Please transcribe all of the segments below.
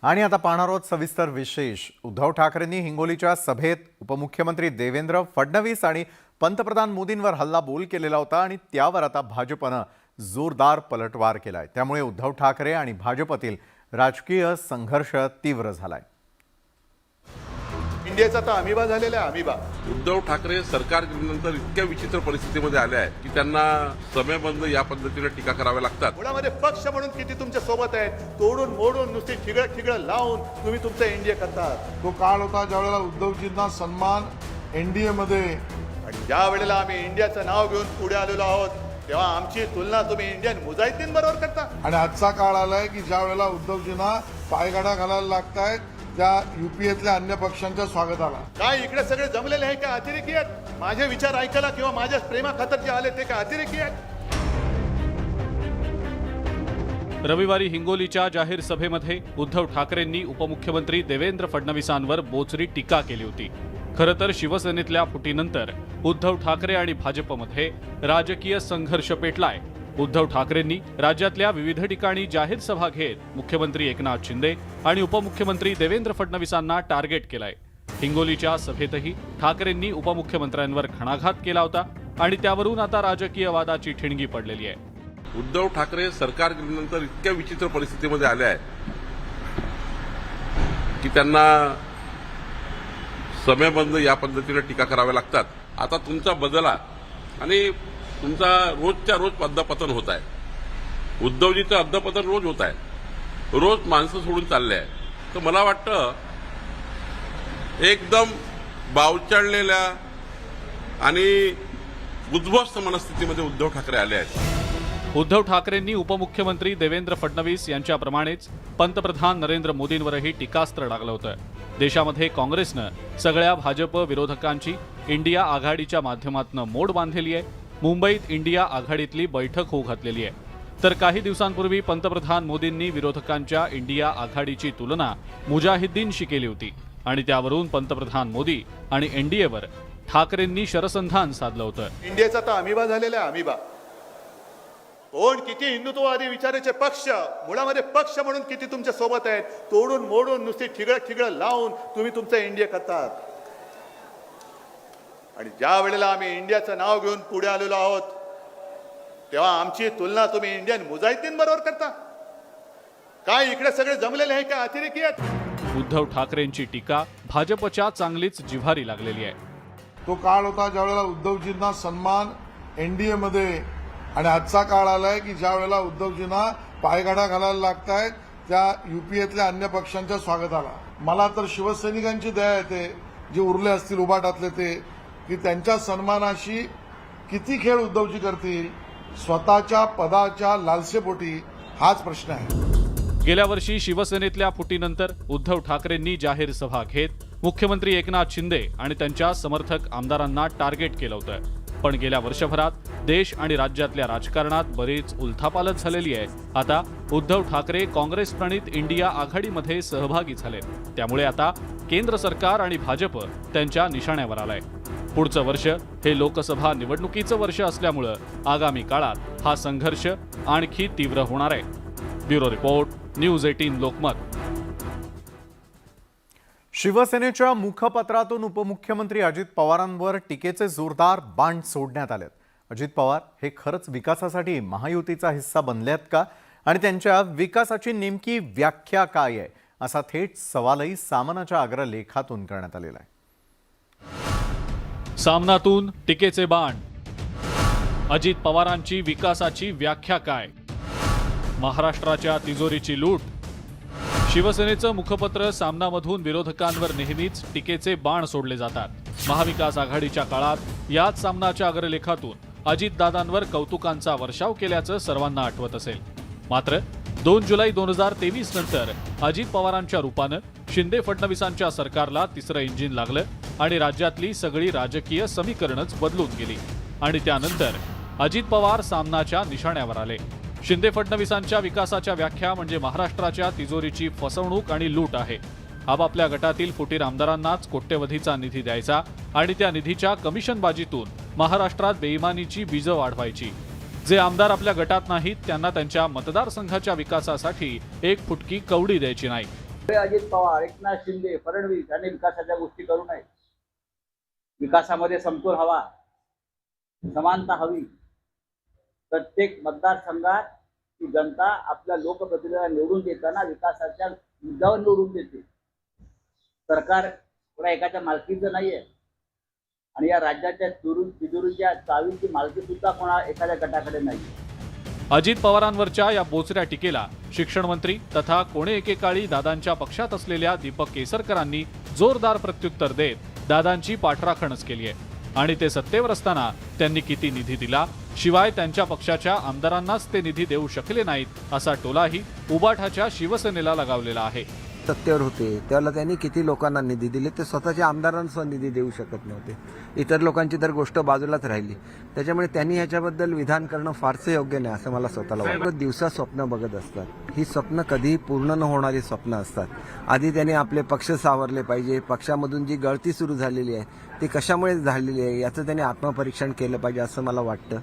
आणि आता पाहणार आहोत सविस्तर विशेष। उद्धव ठाकरेंनी हिंगोलीच्या सभेत उपमुख्यमंत्री देवेंद्र फडणवीस आणि पंतप्रधान मोदींवर हल्लाबोल केलेला होता आणि त्यावर आता भाजपने जोरदार पलटवार केलाय। त्यामुळे उद्धव ठाकरे आणि भाजपतील राजकीय संघर्ष तीव्र झालाय। इंडियाचा तर अमिबा झालेला आहे, अमिबा। उद्धव ठाकरे सरकार गेल्यानंतर इतक्या विचित्र परिस्थितीमध्ये आले आहेत की त्यांना समयबंद या पद्धतीने टीका कराव्या लागतात। मुळामध्ये पक्ष म्हणून किती तुमच्या सोबत आहेत, तोडून मोडून नुसती ठिगळ लावून तुम्ही तुमचं एनडीए करतात। तो काळ होता ज्यावेळेला उद्धवजींना सन्मान एनडीए मध्ये, आणि ज्या वेळेला आम्ही इंडियाचं नाव घेऊन पुढे आलेलो आहोत तेव्हा आमची तुलना तुम्ही इंडियन मुजाहिदीन बरोबर करता। आणि आजचा काळ आलाय की ज्या वेळेला उद्धवजींना पायगाडा घालायला लागतायत त्या युपीएतल्या अन्य पक्षांच्या स्वागताला। काय इकडे सगळे जमलेले आहे का अतिरेकी आहेत? माझे विचार ऐकायला किंवा माझ्या प्रेमा खातर जे आले ते का अतिरेकी आहेत? रविवारी हिंगोलीच्या जाहीर सभेमध्ये उद्धव ठाकरेंनी उपमुख्यमंत्री देवेंद्र फडणवीसांवर बोचरी टीका केली होती। खरं तर शिवसेनेतल्या फुटीनंतर उद्धव ठाकरे आणि भाजपमध्ये राजकीय संघर्ष पेटलाय। उद्धव ठाकरेंनी राज्यातल्या विविध ठिकाणी जाहीर सभा घेत मुख्यमंत्री एकनाथ शिंदे आणि उपमुख्यमंत्री देवेंद्र फडणवीसांना टार्गेट केलाय। हिंगोलीच्या सभेतही ठाकरेंनी उपमुख्यमंत्र्यांवर घणाघात केला होता आणि त्यावरून आता राजकीय वादाची ठिणगी पडलेली आहे। उद्धव ठाकरे सरकार गेल्यानंतर इतक्या विचित्र परिस्थितीमध्ये आले आहेत की त्यांना समयबंद या पद्धतीने टीका कराव्या लागतात। आता तुमचा बदला आणि तुमचा रोजच्या रोज अधपतन होत आहे। उद्धवजीचं अधपतन रोज होत आहे, रोज माणसं सोडून चालले आहे। तर मला वाटतं एकदम बावचळलेल्या आणि उद्ध्वस्त मनस्थितीमध्ये उद्धव ठाकरे आले आहेत। उद्धव ठाकरेंनी उपमुख्यमंत्री देवेंद्र फडणवीस यांच्याप्रमाणेच पंतप्रधान नरेंद्र मोदींवरही टीकास्त्र डागलं होतं। देशामध्ये काँग्रेसनं सगळ्या भाजप विरोधकांची इंडिया आघाडीच्या माध्यमातून मोड बांधलेली आहे। मुंबईत इंडिया आघाडीतली बैठक होऊ घातलेली आहे। तर काही दिवसांपूर्वी पंतप्रधान मोदींनी विरोधकांच्या इंडिया आघाडीची तुलना मुजाहिद्दीनशी केली होती आणि त्यावरून पंतप्रधान मोदी आणि एनडीएवर ठाकरेंनी शरसंधान साधलं होतं। इंडियाचा तर अमिबा झालेला आहे, अमिबा। कोण किती हिंदुत्ववादी विचाराचे पक्ष, मुळामध्ये पक्ष म्हणून किती तुमच्या सोबत आहेत, तोडून मोडून नुसती ठिगळ लावून तुम्ही तुमचं एनडीए करतात। आणि ज्या वेळेला आम्ही इंडियाचं नाव घेऊन पुढे आलेलो आहोत तेव्हा आमची तुलना तुम्ही इंडियन मुजाहिदीन बरोबर करता। काय इकडे सगळे जमलेले आहे का अतिरेकी आहेत? उद्धव ठाकरेंची टीका भाजपच्या चांगलीच जिव्हारी लागलेली आहे। तो काळ होता ज्यावेळेला उद्धवजींना सन्मान एनडीए मध्ये, आणि आजचा काळ आलाय की ज्या वेळेला उद्धवजींना पायगाडा घालायला लागतायत त्या युपीएतल्या अन्य पक्षांच्या स्वागताला। मला तर शिवसैनिकांची दया येते जे उरले असतील उभाटातले ते, की त्यांच्या सन्मानाशी किती खेळ उद्धवजी करतील स्वतःच्या पदाच्या लालसेपोटी, हाच प्रश्न आहे। गेल्या वर्षी शिवसेनेतल्या फुटीनंतर उद्धव ठाकरेंनी जाहीर सभा घेत मुख्यमंत्री एकनाथ शिंदे आणि त्यांच्या समर्थक आमदारांना टार्गेट केलं होतं। पण गेल्या वर्षभरात देश आणि राज्यातल्या राजकारणात बरीच उलथापालथ झालेली आहे। आता उद्धव ठाकरे काँग्रेस प्रणित इंडिया आघाडीमध्ये सहभागी झाले, त्यामुळे आता केंद्र सरकार आणि भाजप त्यांच्या निशाण्यावर आलाय। पुढचं वर्ष हे लोकसभा निवडणुकीचं वर्ष असल्यामुळे आगामी काळात हा संघर्ष आणखी तीव्र होणार आहे। Bureau report, news 18 Lokmat. शिवसेनेच्या मुखपत्रातून उपमुख्यमंत्री अजित पवारांवर टीकेचे जोरदार बाण सोडण्यात आलेत। अजित पवार हे खरंच विकासासाठी महायुतीचा हिस्सा बनलेत का आणि त्यांच्या विकासाची नेमकी व्याख्या काय आहे, असा थेट सवालही सामनाच्या अग्रलेखातून करण्यात आलेला आहे। सामनातून टीकेचे बाण। अजित पवारांची विकासाची व्याख्या काय? महाराष्ट्राच्या तिजोरीची लूट। शिवसेनेचं मुखपत्र सामनामधून विरोधकांवर नेहमीच टीकेचे बाण सोडले जातात। महाविकास आघाडीच्या काळात याच सामनाच्या अग्रलेखातून अजितदादांवर कौतुकांचा वर्षाव केल्याचं सर्वांना आठवत असेल। मात्र 2 जुलै 2023 नंतर अजित पवारांच्या रूपानं शिंदे फडणवीसांच्या सरकारला तिसरं इंजिन लागलं आणि राज्यातली सगळी राजकीय समीकरणच बदलून गेली आणि त्यानंतर अजित पवार सामनाच्या निशाण्यावर आले। शिंदे फडणवीसांच्या विकासाच्या व्याख्या म्हणजे महाराष्ट्राच्या तिजोरीची फसवणूक आणि लूट आहे। आपापल्या गटातील फुटीर आमदारांनाच कोट्यवधीचा निधी द्यायचा आणि त्या निधीच्या कमिशनबाजीतून महाराष्ट्रात बेईमानीची बीजं वाढवायची। जे आमदार आपल्या गटात नाहीत त्यांना त्यांच्या मतदारसंघाच्या विकासासाठी एक फुटकी कवडी द्यायची नाही। अजित पवार, एकनाथ शिंदे, फडणवीस यांनी विकासाच्या गोष्टी करू नये. विकासामध्ये समतोल हवा, समानता हवी. प्रत्येक मतदारसंघात ही जनता आपल्या लोकप्रतिनिधीला निवडून देताना विकासाच्या मुद्द्यावर निवडून देते. सरकार कोणा एकाच्या मालकीचं नाहीये आणि या राज्याच्या तिजोरीच्या चावीची मालकी सुद्धा कोणा एखाद्या गटाकडे नाही. अजित पवारांवरच्या या बोचऱ्या टीकेला शिक्षण मंत्री तथा कोणे एकेकाळी दादांच्या पक्षात असलेल्या दीपक केसरकरांनी जोरदार प्रत्युत्तर देत दादांची पाठराखणच केली आहे. आणि ते सत्तेवर असताना त्यांनी किती निधी दिला, शिवाय त्यांच्या पक्षाच्या आमदारांनाच ते निधी देऊ शकले नाहीत असा टोलाही उबाठाच्या शिवसेनेला लगावलेला आहे. सत्तेवर होते त्याला त्यांनी किती लोकांना निधी दिले, ते स्वतःच्या आमदारांना निधी देऊ शकत नव्हते. इतर लोकांची तर गोष्ट बाजूलाच राहिली. त्याच्यामुळे त्यांनी ह्याच्याबद्दल विधान करणं फारसे योग्य नाही असं मला स्वतःला वाटतं. दिवसा स्वप्न बघत असतात, ही स्वप्न कधीही पूर्ण न होणारी स्वप्न असतात. आधी त्यांनी आपले पक्ष सावरले पाहिजे. पक्षामधून जी गळती सुरू झालेली आहे ती कशामुळे झालेली आहे याचं त्यांनी आत्मपरीक्षण केलं पाहिजे असं मला वाटतं.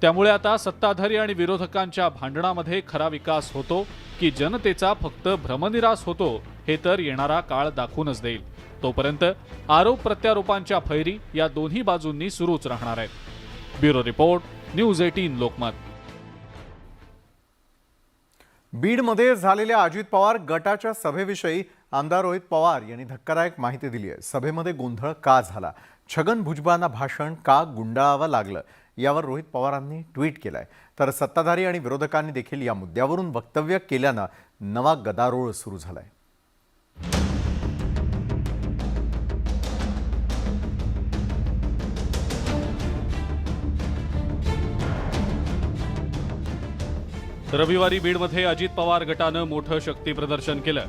त्यामुळे आता सत्ताधारी आणि विरोधकांच्या भांडणामध्ये खरा विकास होतो की जनतेचा फक्त भ्रमनिरास होतो हे तर येणारा काळ दाखवूनच देईल. तोपर्यंत आरोप प्रत्यारोपांच्या फैरी या दोन्ही बाजूंनी सुरूच राहणार आहेत. Bureau report, news 18 Lokmat. बीडमध्ये झालेल्या अजित पवार गटाच्या सभेविषयी आमदार रोहित पवार यांनी धक्कादायक माहिती दिली आहे. सभेमध्ये गोंधळ का झाला, छगन भुजबळांना भाषण का गुंडाळावं लागलं, यावर रोहित पवारांनी ट्विट केलंय. तर सत्ताधारी आणि विरोधकांनी देखील या मुद्द्यावरून वक्तव्य केल्यानं नवा गदारोळ सुरू झालाय. रविवारी बीडमध्ये अजित पवार गटानं मोठं शक्ती प्रदर्शन केलं.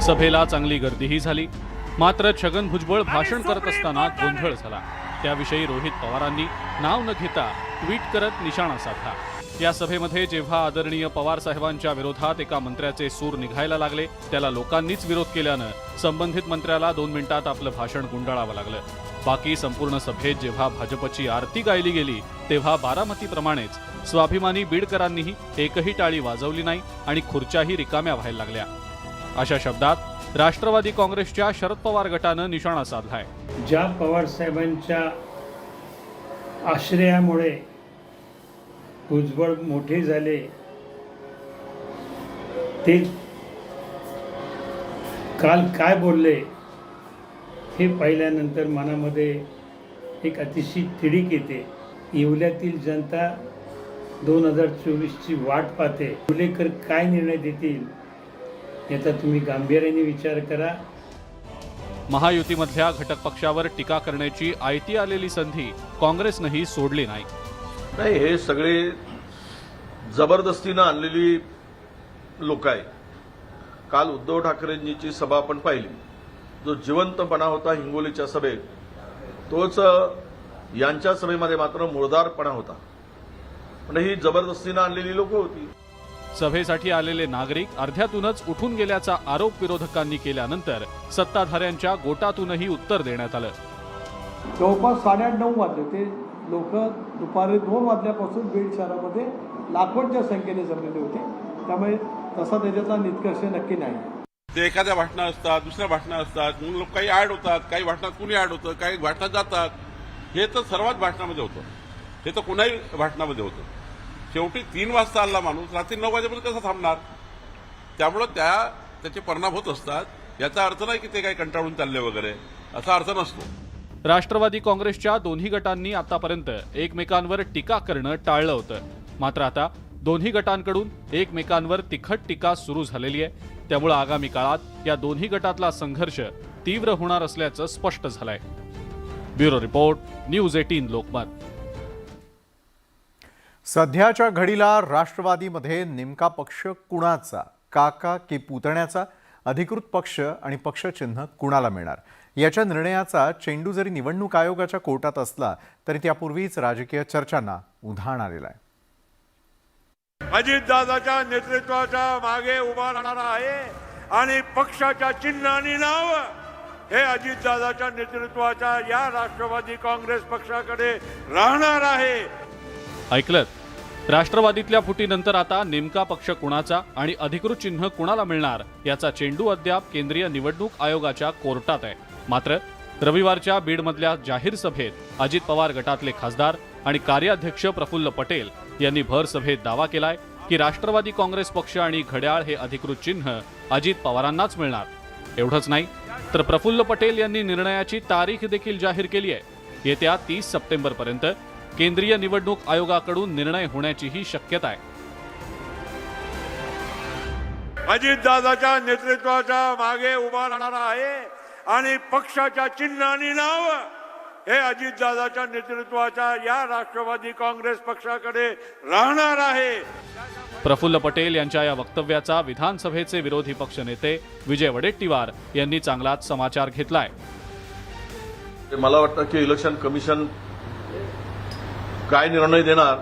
सभेला चांगली गर्दीही झाली. मात्र छगन भुजबळ भाषण करत असताना गोंधळ झाला. त्याविषयी रोहित पवारांनी नाव न घेता ट्विट करत निशाणा साधला. या सभेमध्ये जेव्हा आदरणीय पवार साहेबांच्या विरोधात एका मंत्र्याचे सूर निघायला लागले, त्याला लोकांनीच विरोध केल्यानं संबंधित मंत्र्याला 2 मिनिटात आपलं भाषण गुंडाळावं लागलं. बाकी संपूर्ण सभेत जेव्हा भाजपची आरती गायली गेली तेव्हा बारामतीप्रमाणेच स्वाभिमानी बीडकरांनीही एकही टाळी वाजवली नाही आणि खुर्च्याही रिकाम्या व्हायला लागल्या. अशा शब्दात राष्ट्रवादी काँग्रेसच्या शरद पवार गटानं निशाणा साधलाय. ज्या पवार साहेबांच्या आश्रयामुळे भुजबळ मोठे झाले, ते काल काय बोलले हे पाहिल्यानंतर मनामध्ये एक अतिशय तिडीक येते. येवल्यातील जनता 2024ची वाट पाहते. फुलेकर काय निर्णय देतील याचा तुम्ही गांभीर्याने विचार करा. महायुतीमधल्या घटक पक्षावर टीका करण्याची आयती आलेली संधी काँग्रेसनंही सोडली नाही. नाही, हे सगळे जबरदस्तीनं आणलेली लोक आहे. काल उद्धव ठाकरेंची सभा आपण पाहिली. जो जिवंतपणा होता हिंगोलीच्या सभेत, तोच यांच्या सभेमध्ये मात्र मुळदारपणा होता. पण ही जबरदस्तीनं आणलेली लोक होती. सभेसाठी आलेले नागरिक अर्ध्यातूनच उठून गेल्याचा आरोप विरोधकांनी केल्यानंतर सत्ताधाऱ्यांच्या गोटातूनही उत्तर देण्यात आलं. जवळपास 8:30-9 वाजले ते लोक दुपारी 2 वाजल्यापासून बीड शहरामध्ये लाखोंच्या संख्येने जमलेले होते. त्यामुळे तसा त्याच्यातला निष्कर्ष नक्की नाही. ते एखाद्या भाषणं असतात, दुसऱ्या भाषणं असतात, म्हणून लोक काही ऍड होतात, काही भाषणात कुणी ऍड होतं, काही भाषणात जातात. हे तर सर्वात भाषणामध्ये होतं. हे तर कुणाही भाषणामध्ये होतं. शेवटी 3 वाजता आला माणूस, रात्री 9 वाजेपर्यंत कसा थांबणार? त्यामुळं त्याचे परिणाम होत असतात. याचा अर्थ नाही की ते काही कंटाळून चालले वगैरे, असा अर्थ नसतो. राष्ट्रवादी काँग्रेसच्या दोन्ही गटांनी आतापर्यंत एकमेकांवर टीका करणं टाळलं होतं. मात्र आता दोन्ही गटांकडून एकमेकांवर तिखट टीका सुरू झालेली आहे. त्यामुळे आगामी काळात या दोन्ही गटातला संघर्ष तीव्र होणार असल्याचं स्पष्ट झालंय. Bureau report, news 18 Lokmat. सध्याच्या घडीला राष्ट्रवादीमध्ये नेमका पक्ष कुणाचा, काका की पुतण्याचा, अधिकृत पक्ष आणि पक्षचिन्ह कुणाला मिळणार याच्या निर्णयाचा चेंडू जरी निवडणूक आयोगाच्या कोर्टात असला तरी त्यापूर्वीच राजकीय चर्चांना उधाण आलेलं आहे. अजितदादाच्या नेतृत्वाच्या मागे उभा राहणारा आहे आणि पक्षाच्या चिन्ह आणि नाव हे अजितदादाच्या नेतृत्वाच्या या राष्ट्रवादी काँग्रेस पक्षाकडे राहणार आहे. ऐकलत, राष्ट्रवादीतल्या फुटीनंतर आता नेमका पक्ष कुणाचा आणि अधिकृत चिन्ह कुणाला मिळणार याचा चेंडू अद्याप केंद्रीय निवडणूक आयोगाच्या कोर्टात आहे. मात्र रविवारच्या बीडमधल्या जाहीर सभेत अजित पवार गटातले खासदार आणि कार्याध्यक्ष प्रफुल्ल पटेल यांनी भर सभेत दावा केलाय की राष्ट्रवादी काँग्रेस पक्ष आणि घड्याळ हे अधिकृत चिन्ह अजित पवारांनाच मिळणार. एवढंच नाही तर प्रफुल्ल पटेल यांनी निर्णयाची तारीख देखील जाहीर केली आहे. येत्या 30 सप्टेंबरपर्यंत केंद्रीय निवडणूक आयोगाकडून निर्णय होण्याचीही शक्यता आहे. अजितदादाच्या नेतृत्वाच्या मागे उभा राहणार आहे आणि पक्षाच्या चिन्ह आणि नाव हे अजितदादाच्या नेतृत्वाच्या या राष्ट्रवादी काँग्रेस पक्षाकडे राहणार आहे. प्रफुल्ल पटेल यांच्या या वक्तव्याचा विधानसभेचे विरोधी पक्षनेते विजय वडेट्टीवार यांनी चांगलाच समाचार घेतलाय. मला वाटतं की इलेक्शन कमिशन काय निर्णय देणार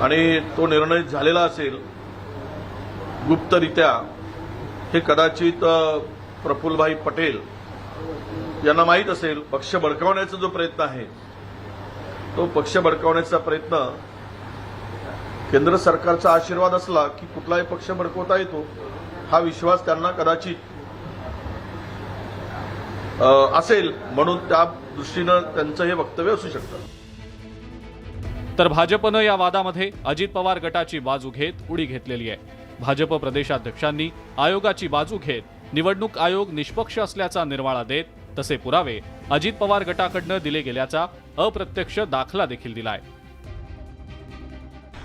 आणि तो निर्णय झालेला असेल गुप्तरित्या हे कदाचित प्रफुल्लभाई पटेल यांना माहीत असेल. पक्ष भडकावण्याचा जो प्रयत्न आहे तो पक्ष भडकावण्याचा प्रयत्न केंद्र सरकारचा आशीर्वाद असला की कुठलाही पक्ष भडकवता येतो हा विश्वास त्यांना कदाचित असेल, म्हणून त्या दृष्टीनं त्यांचं हे वक्तव्य असू शकतं. तर भाजपनं या वादामध्ये अजित पवार गटाची बाजू घेत उडी घेतलेली आहे. भाजप प्रदेशाध्यक्षांनी आयोगाची बाजू घेत निवडणूक आयोग निष्पक्ष असल्याचा निर्वाळा देत तसे पुरावे अजित पवार गटाकडनं दिले गेल्याचा अप्रत्यक्ष दाखला देखील दिलाय.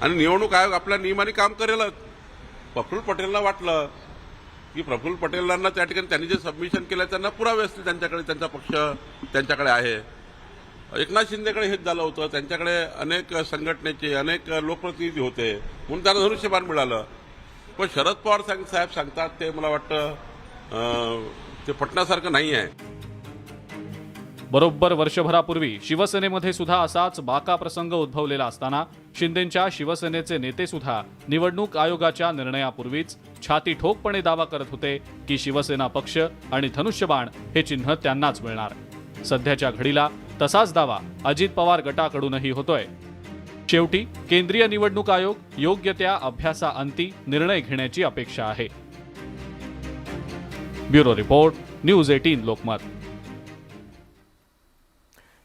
आणि निवडणूक आयोग आपल्या नियमाने काम करेलच. प्रफुल्ल पटेलला वाटलं की प्रफुल्ल पटेलांना त्या ठिकाणी त्यांनी जे सबमिशन केलं त्यांना पुरावे असतील, त्यांच्याकडे त्यांचा पक्ष त्यांच्याकडे आहे. एकनाथ शिंदेकडे हेच झालं होतं, त्यांच्याकडे अनेक संघटनेचे अनेक लोकप्रतिनिधी होते म्हणून त्यांना धनुष्यबाण मिळालं. पण शरद पवार साहेब सांगतात ते मला वाटतं ते पटण्यासारखं नाही आहे. बरोबर वर्षभरापूर्वी शिवसेनेमध्ये सुद्धा असाच बाका प्रसंग उद्भवलेला असताना शिंदेंच्या शिवसेनेचे नेते सुद्धा निवडणूक आयोगाच्या निर्णयापूर्वीच छाती ठोकपणे दावा करत होते की शिवसेना पक्ष आणि धनुष्यबाण हे चिन्ह त्यांनाच मिळणार. सध्याच्या घडीला तसाच दावा अजित पवार गटाकडूनही होतोय. शेवटी केंद्रीय निवडणूक आयोग योग्य त्या अभ्यासाअंती निर्णय घेण्याची अपेक्षा आहे. Bureau report, news 18 Lokmat.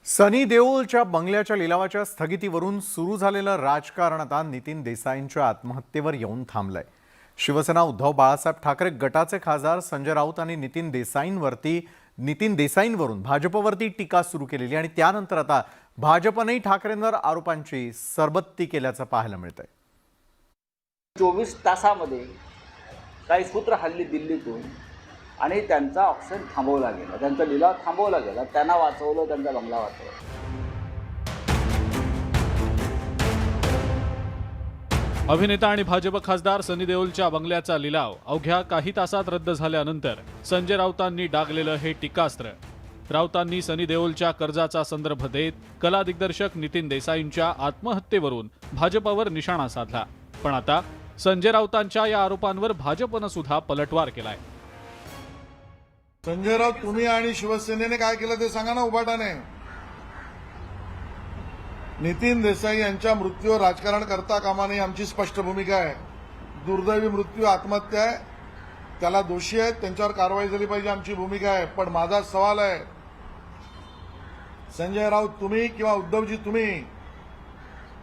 Sunny देओलच्या बंगल्याच्या लिलावाच्या स्थगितीवरून सुरू झालेलं राजकारण आता नितीन देसाईंच्या आत्महत्येवर येऊन थांबलंय. शिवसेना उद्धव बाळासाहेब ठाकरे गटाचे खासदार संजय राऊत आणि नितीन देसाईंवरून भाजपवरती टीका सुरू केलेली आणि त्यानंतर आता भाजपनेही ठाकरेंवर आरोपांची सरबत्ती केल्याचं पाहायला मिळतंय. 24 तासामध्ये काही सूत्र हल्ली दिल्लीतून आणि त्यांचा ऑक्शन थांबवला गेला, त्यांचा लिलाव थांबवला गेला, त्यांना वाचवलं, त्यांचा बंगला वाचवला. अभिनेता आणि भाजप खासदार सनी देओलच्या बंगल्याचा लिलाव अवघ्या काही तासात रद्द झाल्यानंतर संजय राऊतांनी डागलेलं हे टीकास्त्र. राऊतांनी सनी देओलच्या कर्जाचा संदर्भ देत कला दिग्दर्शक नितीन देसाईंच्या आत्महत्येवरून भाजपवर निशाणा साधला. पण आता संजय राऊतांच्या या आरोपांवर भाजपनं सुद्धा पलटवार केलाय. संजय राऊत, तुम्ही आणि शिवसेनेने काय केलं ते सांगा ना उभाटाने. नितीन देसाई यांच्या मृत्यूवर राजकारण करता कामा नये, आमची स्पष्ट भूमिका आहे. दुर्दैवी मृत्यू, आत्महत्या आहे, त्याला दोषी आहेत, त्यांच्यावर कारवाई झाली पाहिजे, आमची भूमिका आहे. पण माझा सवाल आहे, संजय राऊत तुम्ही किंवा उद्धवजी तुम्ही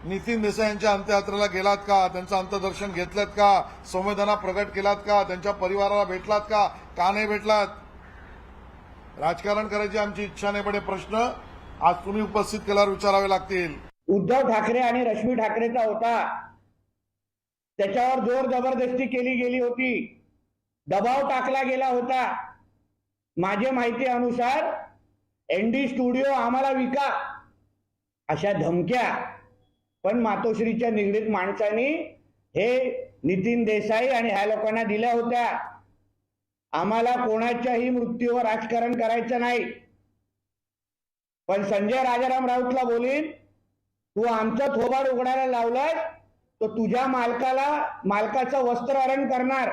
नितीन देसाई यांच्या अंत्ययात्रेला गेलात का? त्यांचं अंत्यदर्शन घेतलं का? संवेदना प्रकट केलात का? त्यांच्या परिवाराला भेटलात का? का नाही भेटलात? राजकारण करायची आमची इच्छा नाही, पण हे प्रश्न आज तुम्ही उपस्थित केल्यावर विचारावे लागतील. उद्धव ठाकरे आणि रश्मी ठाकरेचा होता, त्याच्यावर जोर जबरदस्ती केली गेली होती, दबाव टाकला गेला होता. माझ्या माहिती अनुसार एनडी स्टुडिओ आम्हाला विका अशा धमक्या पण मातोश्रीच्या निगडीत माणसांनी हे नितीन देसाई आणि ह्या लोकांना दिल्या होत्या. आम्हाला कोणाच्याही मृत्यूवर राजकारण करायचं नाही. पण संजय राजाराम राऊतला बोलीन, तू आमचं थोबाड उघडायला लावलंय तो तुझ्या मालकाचं वस्त्रहरण करणार.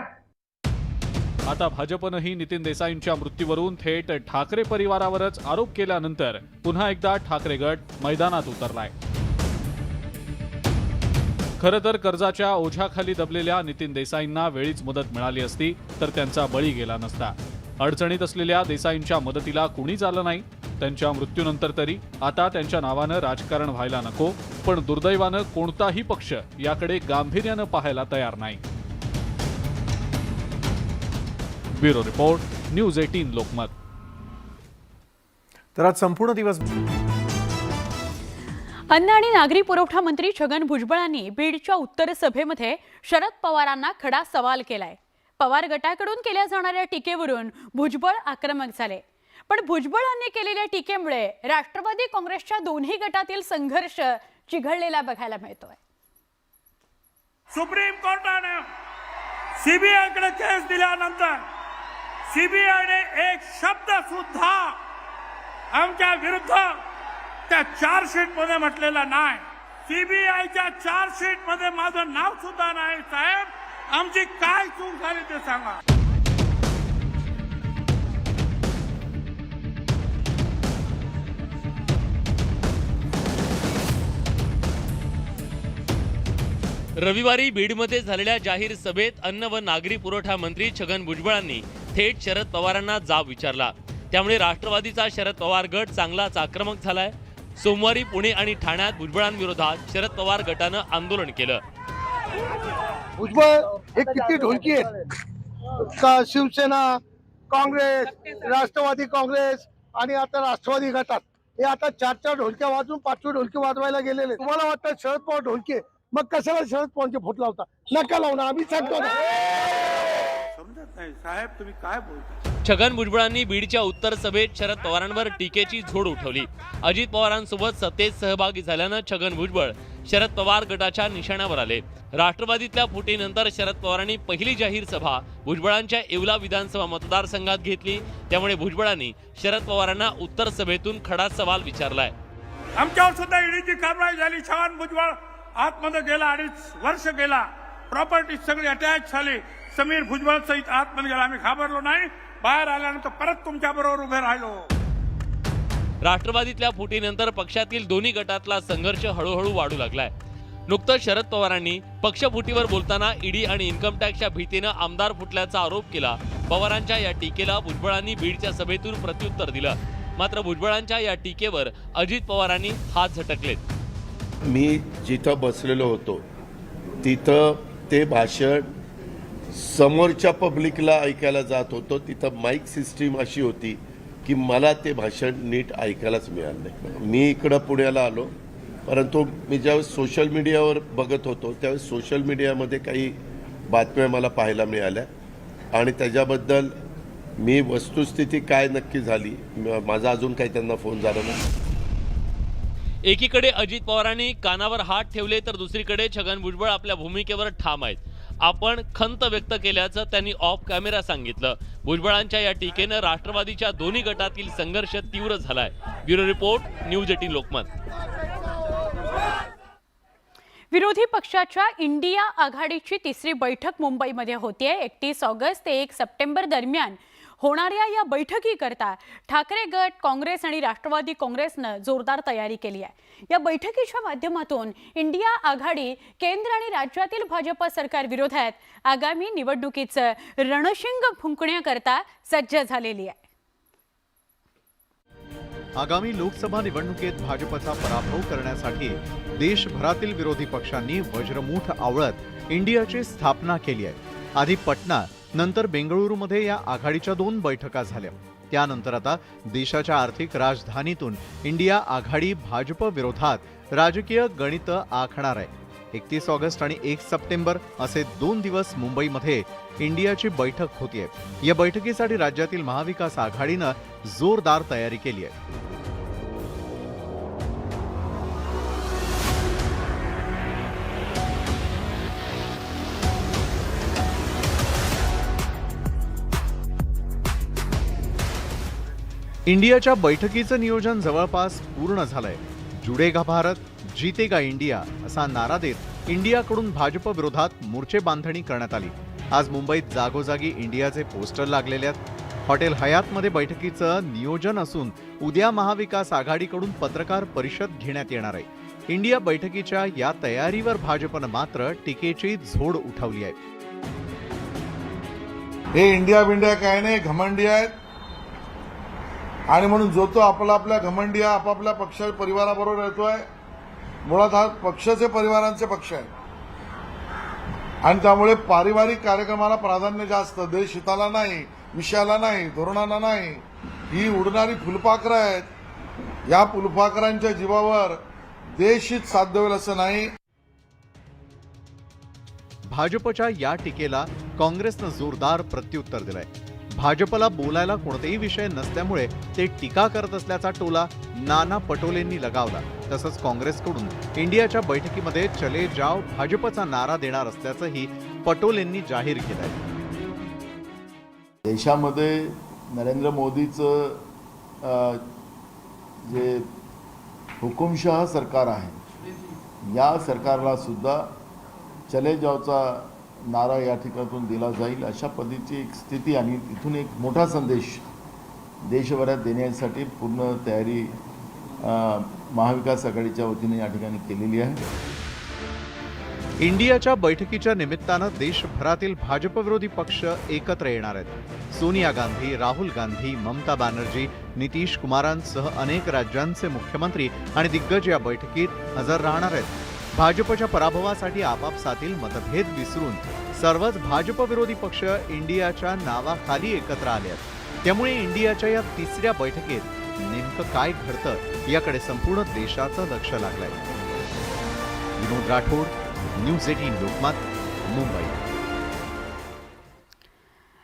आता भाजपनंही नितीन देसाईंच्या मृत्यूवरून थेट ठाकरे परिवारावरच आरोप केल्यानंतर पुन्हा एकदा ठाकरे गट मैदानात उतरलाय. खरं तर कर्जाच्या ओझ्याखाली दबलेल्या नितीन देसाईंना वेळीच मदत मिळाली असती तर त्यांचा बळी गेला नसता. अडचणीत असलेल्या देसाईंच्या मदतीला कुणीच आलं नाही. त्यांच्या मृत्यूनंतर तरी आता त्यांच्या नावानं राजकारण व्हायला नको, पण दुर्दैवानं कोणताही पक्ष याकडे गांभीर्यानं पाहायला तयार नाही. Bureau report, news 18 Lokmat. तर आज संपूर्ण दिवस अन्न आणि नागरी पुरवठा मंत्री छगन भुजबळांनी बीडच्या उत्तर सभेमध्ये शरद पवारांना खडा सवाल केलाय. पवार गटाकडून केल्या जाणाऱ्या टीकेवरून भुजबळ आक्रमक झाले. पण भुजबळांनी केलेल्या टीकेमुळे राष्ट्रवादी काँग्रेसच्या दोन्ही गटातील संघर्ष चिघळलेला बघायला मिळतोय. सुप्रीम कोर्टाने सीबीआयकडे केस दिल्यानंतर सीबीआयने एक शब्द सुद्धा आमच्या विरुद्ध त्या चार्जशीट मध्ये म्हटलेला नाही. सीबीआयच्या चार्जशीट मध्ये माझं नाव सुद्धा नाही. साहेब, आमची काय चूक झाली ते सांगा. रविवारी बीडमध्ये झालेल्या जाहीर सभेत अन्न व नागरी पुरवठा मंत्री छगन भुजबळांनी थेट शरद पवारांना जाब विचारला. त्यामुळे राष्ट्रवादीचा शरद पवार गट चांगलाच आक्रमक झालाय. सोमवारी पुणे आणि ठाण्यात भुजबळांविरोधात शरद पवार गटानं आंदोलन केलं. भुजबळ हे किती ढोलकी आहेत का? शिवसेना, काँग्रेस, राष्ट्रवादी काँग्रेस आणि आता राष्ट्रवादी गटात हे आता 4 ढोलक्या वाजून 5वी ढोलकी वाजवायला गेलेले. तुम्हाला वाटतं शरद पवार ढोलकी, मग कशाला शरद पवारचे फोट लावता? नका लावू ना, आम्ही सांगतो ना. समजत नाही साहेब, तुम्ही काय बोलता. छगन भुजबळांनी बीडच्या उत्तर सभेत शरद पवारांवर टीकेची झोड उठवली. अजित पवारांसोबत सत्तेत सहभागी झाल्यानं छगन भुजबळ शरद पवार गटाच्या निशाण्यावर आले. राष्ट्रवादीतल्या फुटीनंतर शरद पवारांनी पहिली जाहीर सभा भुजबळांच्या येवला विधानसभा मतदारसंघात घेतली. त्यामुळे भुजबळांनी शरद पवारांना उत्तर सभेतून खडा सवाल विचारलाय. आमच्यावर सुद्धा ईडीची कारवाई झाली. छगन भुजबळ आतमध्ये गेला, 2.5 वर्ष गेला. प्रॉपर्टी सगळी अटॅच झाली. समीर भुजबळ सहित आतमध्ये गेला. आम्ही घाबरलो नाही. बाहेर आल्यानंतर परत तुमच्या बरोबर उभे राहिलो. राष्ट्रवादीतल्या फुटीनंतर पक्षातील दोन्ही गटातला संघर्ष हळूहळू वाढू लागलाय. नुकतंच शरद पवारांनी पक्षफुटीवर बोलताना ईडी आणि इन्कम टॅक्सच्या भीतीनं आमदार फुटल्याचा आरोप केला. पवारांच्या या टीकेला भुजबळांनी बीडच्या सभेतून प्रत्युत्तर दिलं. मात्र भुजबळांच्या या टीकेवर अजित पवारांनी हात झटकलेत. मी जिथं बसलेलो होतो तिथं ते भाषण समोरच्या पब्लिकला ऐकायला जात होतो. तिथं माईक सिस्टीम अशी होती की मला ते भाषण नीट ऐकायलाच मिळालं नाही. मी इकडं पुण्याला आलो, परंतु मी ज्यावेळेस सोशल मीडियावर बघत होतो त्यावेळेस सोशल मीडियामध्ये काही बातम्या मला पाहायला मिळाल्या आणि त्याच्याबद्दल मी वस्तुस्थिती काय नक्की झाली, माझा अजून काही त्यांना फोन झाला नाही. एकीकडे अजित पवारांनी कानावर हात ठेवले तर दुसरीकडे छगन भुजबळ आपल्या भूमिकेवर ठाम आहेत. आपण खंत व्यक्त केल्याचं त्यांनी ऑफ कॅमेरा सांगितलं. भुजबळांच्या या टीकेनं राष्ट्रवादीच्या दोन्ही गटातील संघर्ष तीव्र झालाय. Bureau report, news 18 Lokmat. विरोधी पक्षाच्या इंडिया आघाडीची तिसरी बैठक मुंबईमध्ये होतीये. 31 ऑगस्ट ते 1 सप्टेंबर दरम्यान होणाऱ्या या बैठकीकरता ठाकरे गट, काँग्रेस आणि राष्ट्रवादी काँग्रेसनं जोरदार तयारी केली आहे. या बैठकीच्या माध्यमातून इंडिया आघाडी केंद्र आणि राज्यातील भाजप सरकार विरोधात आगामी निवडणुकीचं रणशिंग फुंकण्याकरता सज्ज झालेली आहे. आगामी लोकसभा निवडणुकीत भाजपचा पराभव करण्यासाठी देशभरातील विरोधी पक्षांनी वज्रमूठ आवळत इंडियाची स्थापना केली आहे. आधी पटना, नंतर बेंगळुरूमध्ये या आघाडीच्या 2 बैठका झाल्या. त्यानंतर आता देशाच्या आर्थिक राजधानीतून इंडिया आघाडी भाजप विरोधात राजकीय गणित आखणार आहे. 31 ऑगस्ट आणि 1 सप्टेंबर असे 2 दिवस मुंबईमध्ये इंडियाची बैठक होतीये. या बैठकीसाठी राज्यातील महाविकास आघाडीनं जोरदार तयारी केली आहे. इंडियाच्या बैठकीचं नियोजन जवळपास पूर्ण झालंय. जुडेगा भारत, जीतेगा इंडिया असा नारा देत इंडियाकडून भाजप विरोधात मोर्चे बांधणी करण्यात आली. आज मुंबईत जागोजागी इंडियाचे पोस्टर लागलेले आहेत। हॉटेल हयातमध्ये बैठकीचं नियोजन असून उद्या महाविकास आघाडीकडून पत्रकार परिषद घेण्यात येणार आहे। इंडिया बैठकीच्या या तयारीवर भाजपनं मात्र टीकेची झोड उठवली आहे। हे इंडिया बिंडिया काय नाही, घमंडी आहेत आणि म्हणून जो तो आपल्या घमंडी आपापल्या पक्ष परिवाराबरोबर येतोय। मुळात हा पक्षाचे परिवारांचे पक्ष आहे आणि त्यामुळे पारिवारिक कार्यक्रमाला प्राधान्य जास्त, देश हिताला नाही, विषयाला नाही, धोरणाला नाही। ही उडणारी फुलपाखरं आहेत। या फुलपाखरांच्या जीवावर देशहित साध्य होईल असं नाही। भाजपच्या या टीकेला काँग्रेसनं जोरदार प्रत्युत्तर दिलंय। भाजपला बोलायला कोणतेही विषय नसल्यामुळे ते टीका करत असल्याचा टोला नाना पटोलेंनी लगावला। तसंच काँग्रेसकडून इंडियाच्या बैठकीमध्ये चले जाव भाजपचा नारा देणार असल्याचंही पटोलेंनी जाहीर केलंय। देशामध्ये नरेंद्र मोदीचं जे हुकुमशाह सरकार आहे, या सरकारला सुद्धा चले जावचा नारा या ठिकाणातून दिला जाईल अशा पद्धतीची एक स्थिती आणि इथून एक मोठा संदेश देशभरात देण्यासाठी पूर्ण तयारी महाविकास आघाडीच्या वतीने या ठिकाणी केलेली आहे। इंडियाच्या बैठकीच्या निमित्तानं देशभरातील भाजप विरोधी पक्ष एकत्र येणार आहेत। सोनिया गांधी, राहुल गांधी, ममता बॅनर्जी, नितीश कुमारांसह अनेक राज्यांचे मुख्यमंत्री आणि दिग्गज या बैठकीत हजर राहणार आहेत। भाजपच्या पराभवासाठी आपापसातील मतभेद विसरून सर्वच भाजप विरोधी पक्ष इंडियाच्या नावाखाली एकत्र आले आहेत। त्यामुळे इंडियाच्या या तिसऱ्या बैठकीत नेमकं काय घडतं याकडे संपूर्ण देशाचं लक्ष लागलंय। विनोद राठोड, न्यूज 18 लोकमत, मुंबई।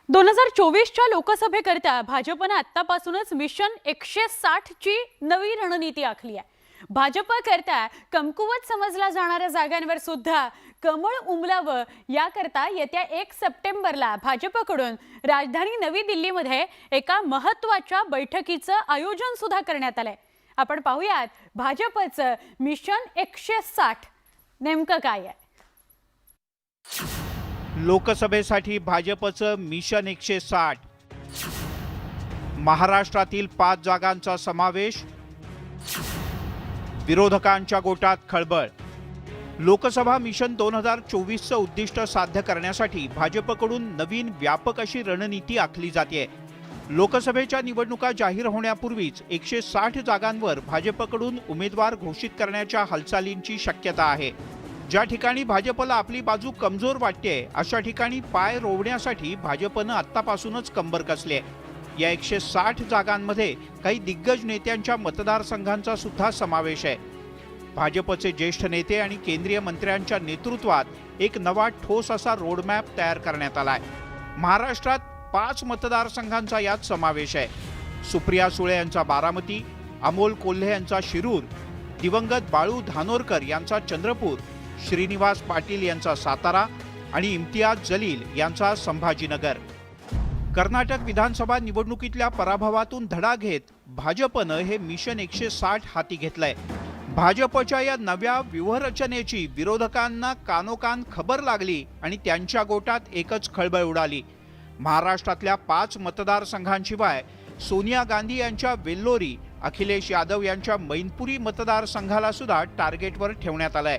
2024च्या लोकसभेकरता भाजपनं आतापासूनच मिशन 160 ची नवी रणनीती आखली आहे। भाजपकरता कमकुवत समजल्या जाणाऱ्या जागांवर सुद्धा कमळ उमलावं याकरता येत्या 1 सप्टेंबरला भाजपकडून राजधानी नवी दिल्लीमध्ये एका महत्त्वाच्या बैठकीचं आयोजन सुद्धा करण्यात आलंय। आपण पाहूयात भाजपचं मिशन 160 नेमकं काय आहे। लोकसभेसाठी भाजपचं मिशन 160, महाराष्ट्रातील 5 जागांचा समावेश, विरोधकांच्या गोटात खळबळ। लोकसभा मिशन 2024चं उद्दिष्ट साध्य करण्यासाठी भाजपकडून नवीन व्यापक अशी रणनीती आखली जाते। लोकसभेच्या निवडणुका जाहीर होण्यापूर्वीच 160 जागांवर भाजपकडून उमेदवार घोषित करण्याच्या हालचालींची शक्यता आहे। ज्या ठिकाणी भाजपला आपली बाजू कमजोर वाटते अशा ठिकाणी पाय रोवण्यासाठी भाजपनं आत्तापासूनच कंबर कसली आहे। या 160 जागांमध्ये काही दिग्गज नेत्यांच्या मतदारसंघांचा सुद्धा समावेश आहे। भाजपचे ज्येष्ठ नेते आणि केंद्रीय मंत्र्यांच्या नेतृत्वात एक नवा ठोस असा रोडमॅप तयार करण्यात आलाय। महाराष्ट्रात 5 मतदारसंघांचा यात समावेश आहे। सुप्रिया सुळे यांचा बारामती, अमोल कोल्हे यांचा शिरूर, दिवंगत बाळू धानोरकर यांचा चंद्रपूर, श्रीनिवास पाटील यांचा सातारा आणि इम्तियाज जलील यांचा संभाजीनगर। कर्नाटक विधानसभा निवडणुकीतल्या पराभवातून धडा घेत भाजपनं हे मिशन 160 हाती घेतलंय। भाजपच्या या नव्या व्यूहरचनेची विरोधकांना कानोकान खबर लागली आणि त्यांच्या गोटात एकच खळबळ उडाली। महाराष्ट्रातल्या 5 मतदारसंघांशिवाय सोनिया गांधी यांच्या वेल्लोरी, अखिलेश यादव यांच्या मैनपुरी मतदारसंघाला सुद्धा टार्गेटवर ठेवण्यात आलंय।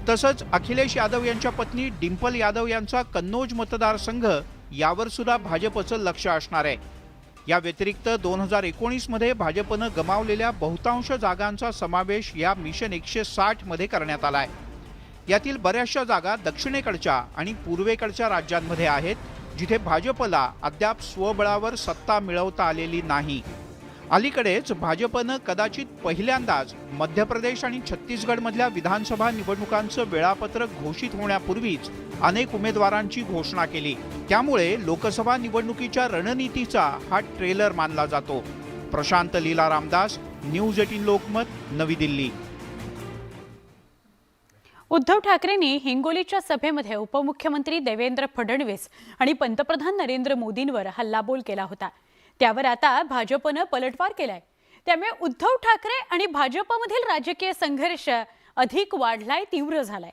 तसंच अखिलेश यादव यांच्या पत्नी डिंपल यादव यांचा कन्नौज मतदारसंघ यावर सुद्धा भाजपचं लक्ष असणार आहे। या व्यतिरिक्त 2019 मध्ये भाजपनं गमावलेल्या बहुतांश जागांचा समावेश या मिशन 160 मध्ये करण्यात आलाय। यातील बऱ्याचशा जागा दक्षिणेकडच्या आणि पूर्वेकडच्या राज्यांमध्ये आहेत, जिथे भाजपला अद्याप स्वबळावर सत्ता मिळवता आलेली नाही। अलीकडेच भाजपनं कदाचित पहिल्यांदाच मध्य प्रदेश आणि छत्तीसगडमधल्या विधानसभा निवडणुकांचं वेळापत्रक घोषित होण्यापूर्वीच अनेक उमेदवारांची घोषणा केली। त्यामुळे लोकसभा निवडणुकीच्या रणनीतीचा हा ट्रेलर मानला जातो। प्रशांत लीला रामदास, न्यूज 18 लोकमत, नवी दिल्ली। उद्धव ठाकरेंनी हिंगोलीच्या सभेमध्ये उपमुख्यमंत्री देवेंद्र फडणवीस आणि पंतप्रधान नरेंद्र मोदींवर हल्लाबोल केला होता। त्यावर आता भाजपनं पलटवार केलाय। त्यामुळे उद्धव ठाकरे आणि भाजपमधील राजकीय संघर्ष अधिक वाढलाय, तीव्र झालाय।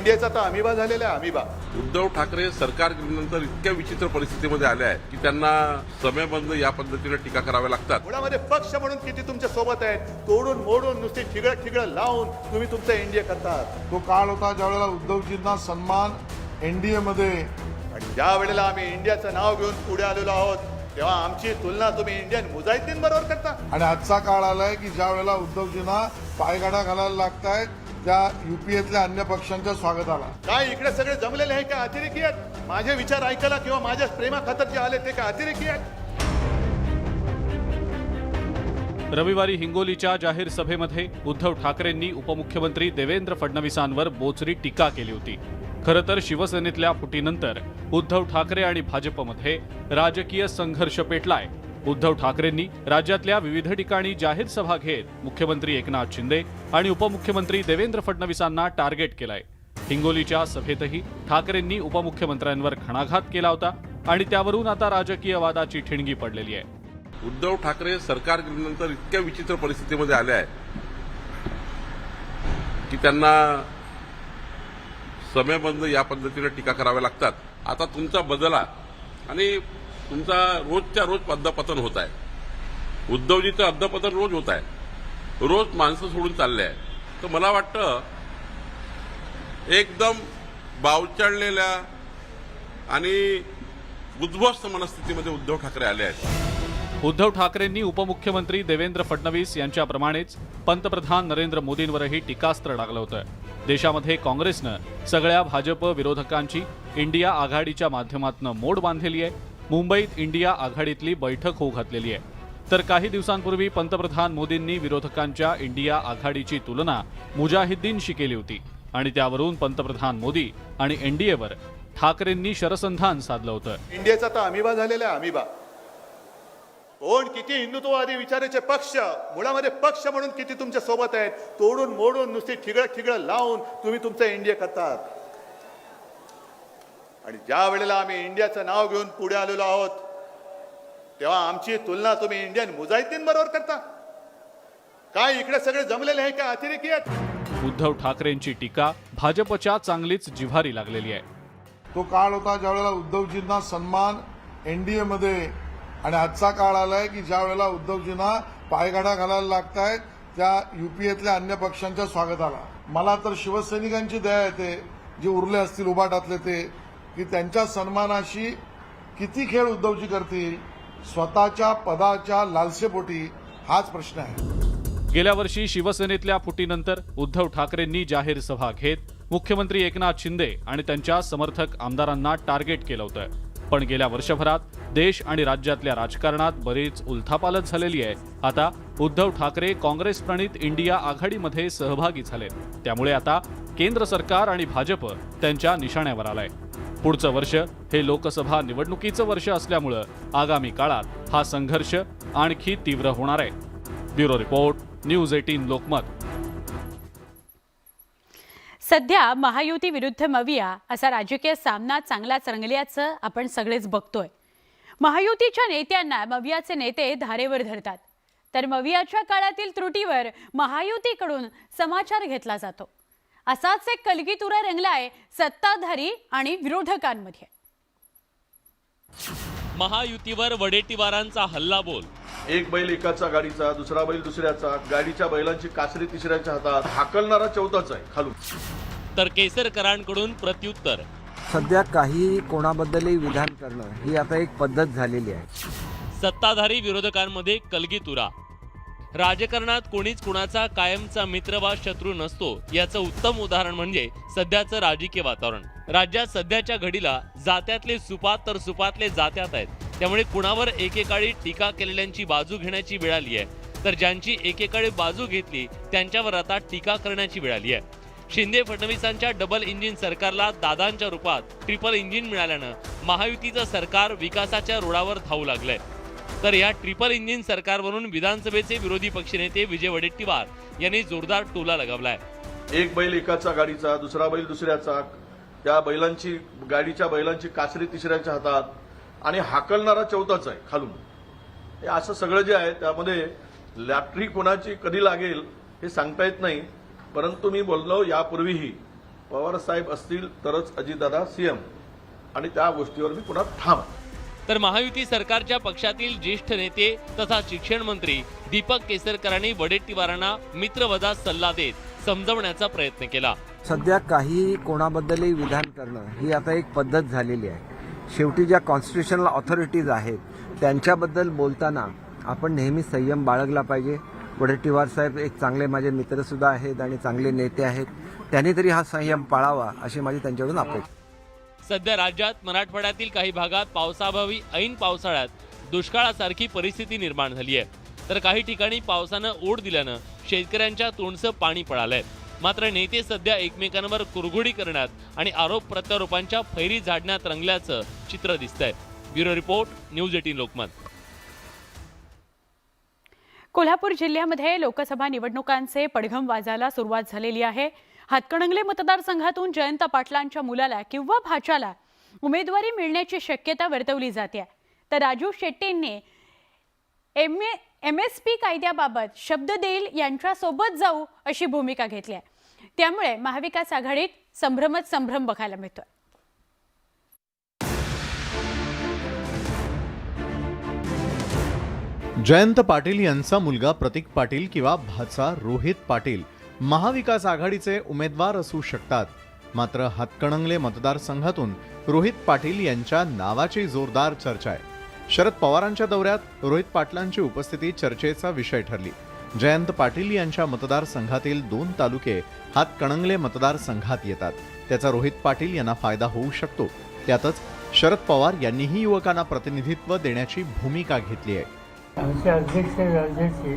इंडियाचा तर अमिबा झालेला आहे, अमिबा. उद्धव ठाकरे सरकार गेल्यानंतर इतक्या विचित्र परिस्थितीमध्ये आले आहेत की त्यांना समयबंद या पद्धतीने टीका कराव्या लागतात. मुळामध्ये पक्ष म्हणून किती तुमच्या सोबत आहेत, तोडून मोडून नुसती ठिगळं लावून तुम्ही तुमचं एनडीए करतात. तो काळ होता ज्यावेळेला उद्धवजींना सन्मान एनडीए मध्ये आणि ज्या वेळेला आम्ही इंडियाचं नाव घेऊन पुढे आलेलो आहोत तेव्हा आमची तुलना तुम्ही इंडियन मुजाहिदीन बरोबर करता. आणि आजचा काळ आलाय की ज्या वेळेला उद्धवजींना पायगाडा घालायला लागतायत त्या युपीएतल्या अन्य पक्षांच्या स्वागताला. काय इकडे सगळे जमलेले आहे का अतिरेकी आहेत? माझे विचार ऐकायला किंवा माझ्या प्रेमाखातर जे आले ते काय अतिरेकी आहेत? रविवारी हिंगोलीच्या जाहीर सभेमध्ये उद्धव ठाकरेंनी उपमुख्यमंत्री देवेंद्र फडणवीसांवर बोचरी टीका केली होती. खरं तर शिवसेनेतल्या फुटीनंतर उद्धव ठाकरे आणि भाजपमध्ये राजकीय संघर्ष पेटलाय. उद्धव ठाकरेंनी राज्यातल्या विविध ठिकाणी जाहीर सभा घेत मुख्यमंत्री एकनाथ शिंदे आणि उपमुख्यमंत्री देवेंद्र फडणवीसांना टार्गेट केलंय. हिंगोलीच्या सभेतही ठाकरेंनी उपमुख्यमंत्र्यांवर घणाघात केला होता आणि त्यावरून आता राजकीय वादाची ठिणगी पडलेली आहे. उद्धव ठाकरे सरकार गेल्यानंतर इतक्या विचित्र परिस्थितीमध्ये आले आहेत की त्यांना समयबंद या पद्धतीने टीका कराव्या लागतात. आता तुमचा बदला आणि तुमचा रोजच्या रोज अधपतन होत आहे. उद्धवजीचं अधपतन रोज होत आहे, रोज माणसं सोडून चालले आहे. तर मला वाटतं एकदम बावचळलेल्या आणि उद्ध्वस्त मनस्थितीमध्ये उद्धव ठाकरे आले आहेत. उद्धव ठाकरेंनी उपमुख्यमंत्री देवेंद्र फडणवीस यांच्याप्रमाणेच पंतप्रधान नरेंद्र मोदींवरही टीकास्त्र डागलं होतं. देशामध्ये काँग्रेसनं सगळ्या भाजप विरोधकांची इंडिया आघाडीच्या माध्यमातून मोड बांधलेली आहे. मुंबईत इंडिया आघाडीतली बैठक होऊ घातलेली आहे. तर काही दिवसांपूर्वी पंतप्रधान मोदींनी विरोधकांच्या इंडिया आघाडीची तुलना मुजाहिद्दीनशी केली होती आणि त्यावरून पंतप्रधान मोदी आणि एनडीएवर ठाकरेंनी शरसंधान साधलं होतं. इंडियाचा तर अमिबा झालेला आहे, अमिबा. कोण किती हिंदुत्ववादी विचाराचे पक्ष, मुळामध्ये पक्ष म्हणून किती तुमच्या सोबत आहेत, तोडून मोडून नुसती ठिगळं लावून तुम्ही तुमचं एनडीए करतात. आणि ज्या वेळेला आम्ही इंडियाचं नाव घेऊन पुढे आलेलो आहोत तेव्हा आमची तुलना तुम्ही इंडियन मुजाहिदीन बरोबर करता. काय इकडे सगळे जमलेले आहे का अतिरेकी आहेत? उद्धव ठाकरेंची टीका भाजपच्या चांगलीच जिव्हारी लागलेली आहे. तो काळ होता ज्यावेळेला उद्धवजींना सन्मान एनडीए मध्ये आणि आजचा काळ आलाय की ज्या वेळेला उद्धवजींना पायगाडा घालायला लागतायत त्या युपीएतल्या अन्य पक्षांच्या स्वागताला. मला तर शिवसैनिकांची दया येते जे उरले असतील उभाटातले ते, की त्यांच्या सन्मानाशी किती खेळ उद्धवजी करतील स्वतःच्या पदाच्या लालसेपोटी, हाच प्रश्न आहे. गेल्या वर्षी शिवसेनेतल्या फुटीनंतर उद्धव ठाकरेंनी जाहीर सभा घेत मुख्यमंत्री एकनाथ शिंदे आणि त्यांच्या समर्थक आमदारांना टार्गेट केलं होतं. पण गेल्या वर्षभरात देश आणि राज्यातल्या राजकारणात बरीच उलथापालथ झालेली आहे. आता उद्धव ठाकरे काँग्रेस प्रणित इंडिया आघाडीमध्ये सहभागी झाले. त्यामुळे आता केंद्र सरकार आणि भाजप त्यांच्या निशाण्यावर आलाय. पुढचं वर्ष हे लोकसभा निवडणुकीचं वर्ष असल्यामुळं आगामी काळात हा संघर्ष आणखी तीव्र होणार आहे. Bureau report, news 18 Lokmat. सध्या महायुती विरुद्ध मविया असा राजकीय सामना चांगलाच रंगल्याचं आपण सगळेच बघतोय. महायुतीच्या नेत्यांना मवियाचे नेते धारेवर धरतात, तर मवियाच्या काळातील त्रुटीवर महायुतीकडून समाचार घेतला जातो. असाच एक कलगीतुरा रंगलाय सत्ताधारी आणि विरोधकांमध्ये. महायुतीवर वडेट्टीवारांचा हल्लाबोल. एक बैल एकाचा गाडीचा, दुसरा बैल दुसऱ्याचा, गाडीच्या बैलांची कासरी तिसऱ्याच्या हातात, हाकलणारा चौथाच आहे खालून. तर केसरकरांकडून प्रत्युत्तर. सध्या काही कोणाबद्दलही विधान करणं ही आता एक पद्धत झालेली आहे. सत्ताधारी विरोधकांमध्ये कलगीतुरा. राजकारणात कोणीच कुणाचा कायमचा मित्र वा शत्रू नसतो याचं उत्तम उदाहरण म्हणजे सध्याचं राजकीय वातावरण. राज्यात सध्याच्या घडीला जात्यातले सुपात तर सुपातले जात्यात आहेत. त्यामुळे कुणावर एकेकाळी टीका केलेल्यांची बाजू घेण्याची वेळ आली आहे, तर ज्यांची एकेकाळी बाजू घेतली त्यांच्यावर आता टीका करण्याची वेळ आली आहे. शिंदे फडणवीसांच्या डबल इंजिन सरकारला दादांच्या रूपात ट्रिपल इंजिन मिळाल्यानं महायुतीचं सरकार विकासाच्या रुळावर धावू लागलंय. तर या ट्रिपल इंजिन सरकारवरून विधानसभेचे विरोधी पक्षनेते विजय वडेट्टीवार यांनी जोरदार टोला लगावलाय. एक बैल एकाचा गाडीचा, दुसरा बैल दुसऱ्याचा, त्या बैलांची गाडीच्या बैलांची कासरी तिसऱ्याच्या हातात आणि हाकलणारा चौथाच आहे खालून. हे असं सगळं जे आहे त्यामध्ये लॅटरी कोणाची कधी लागेल हे सांगता येत नाही. परंतु मी बोललो यापूर्वीही पवार साहेब असतील तरच अजितदादा सीएम, आणि त्या गोष्टीवर मी पुन्हा ठाम आहे. तर महायुती सरकारच्या पक्षातील ज्येष्ठ नेते तथा शिक्षण मंत्री दीपक केसरकरांनी वडेट्टीवारांना मित्रवजा सल्ला देत समजवण्याचा प्रयत्न केला. सध्या काही कोणाबद्दलही विधान करणं ही आता एक पद्धत झालेली आहे. शेवटी ज्या कॉन्स्टिट्युशनल ऑथॉरिटीज आहेत त्यांच्याबद्दल बोलताना आपण नेहमी संयम बाळगला पाहिजे. वडेट्टीवार साहेब एक चांगले माझे मित्रसुद्धा आहेत आणि चांगले नेते आहेत. त्यांनी तरी हा संयम पाळावा अशी माझी त्यांच्याकडून अपेक्षा. सध्या राज्यात मराठवाड्यातील काही भागात पावसाअभावी ऐन पावसाळ्यात दुष्काळासारखी परिस्थिती निर्माण झाली आहे. तर काही ठिकाणी पावसानं ओढ दिल्यानं शेतकऱ्यांच्या तोंडचं पाणी पळालंय. मात्र नेते सध्या एकमेकांवर कुरघोडी करण्यात आणि आरोप प्रत्यारोपांच्या फैरी झाडण्यात रंगल्याचं चित्र दिसतंय. Bureau report, news 18 Lokmat. Kolhapur जिल्ह्यामध्ये लोकसभा निवडणुकांचे पडघम वाजायला सुरुवात झालेली आहे. हातकणंगले मतदारसंघातून जयंत पाटलांच्या मुलाला किंवा भाच्याला उमेदवारी मिळण्याची शक्यता वर्तवली जाते. तर राजू शेट्टींनी MSP कायद्याबाबत शब्द देईल यांच्यासोबत जाऊ अशी भूमिका घेतली आहे. त्यामुळे महाविकास आघाडीत संभ्रमच संभ्रम बघायला मिळतोय. जयंत पाटील यांचा मुलगा प्रतीक पाटील किंवा भाचा रोहित पाटील महाविकास आघाडीचे उमेदवार असू शकतात. मात्र हातकणंगले मतदारसंघातून रोहित पाटील यांच्या नावाची जोरदार चर्चा आहे. शरद पवारांच्या दौऱ्यात रोहित पाटलांची उपस्थिती चर्चेचा विषय ठरली. जयंत पाटील यांच्या मतदारसंघातील 2 तालुके हातकणंगले मतदारसंघात येतात. त्याचा रोहित पाटील यांना फायदा होऊ शकतो. त्यातच शरद पवार यांनीही युवकांना प्रतिनिधित्व देण्याची भूमिका घेतली आहे. आमचे अध्यक्ष, राज्याचे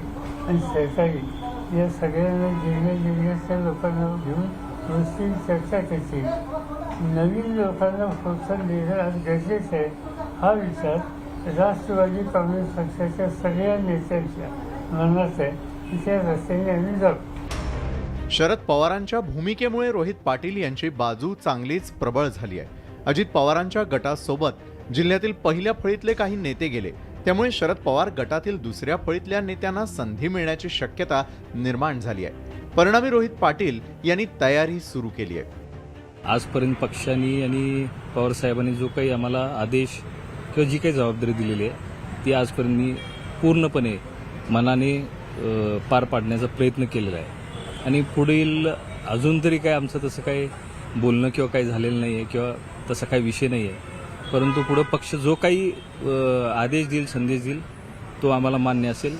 आणि सहकारी या सगळ्यांना जिल्ह्याच्या लोकांना घेऊन व्यवस्थित चर्चा करायची. नवीन लोकांना प्रोत्साहन देणं आज गरजेचं आहे. हा विचार राष्ट्रवादी काँग्रेस पक्षाच्या सगळ्या नेत्यांच्या मनात आहे. त्या रस्त्याने आम्ही जाऊ. शरद पवारांच्या भूमिकेमुळे रोहित पाटील यांची बाजू चांगलीच प्रबळ झाली आहे. अजित पवारांच्या गटासोबत जिल्ह्यातील पहिल्या फळीतले काही नेते गेले. त्यामुळे शरद पवार गटातील दुसऱ्या फळीतल्या नेत्यांना संधी मिळण्याची शक्यता निर्माण झाली आहे. परिणामी रोहित पाटील यांनी तयारी सुरू केली आहे. आजपर्यंत पक्षांनी आणि पवार साहेबांनी जो काही आम्हाला आदेश किंवा जी काही जबाबदारी दिलेली आहे ती आजपर्यंत मी पूर्णपणे मनाने पार पाडण्याचा प्रयत्न केलेला आहे. आणि पुढील अजून तरी काय आमचं तसं काही बोलणं किंवा काही झालेलं नाही आहे किंवा तसा काही विषय नाही आहे. परंतु पुढे पक्ष जो काही आदेश देईल, संदेश देईल तो आम्हाला मान्य असेल.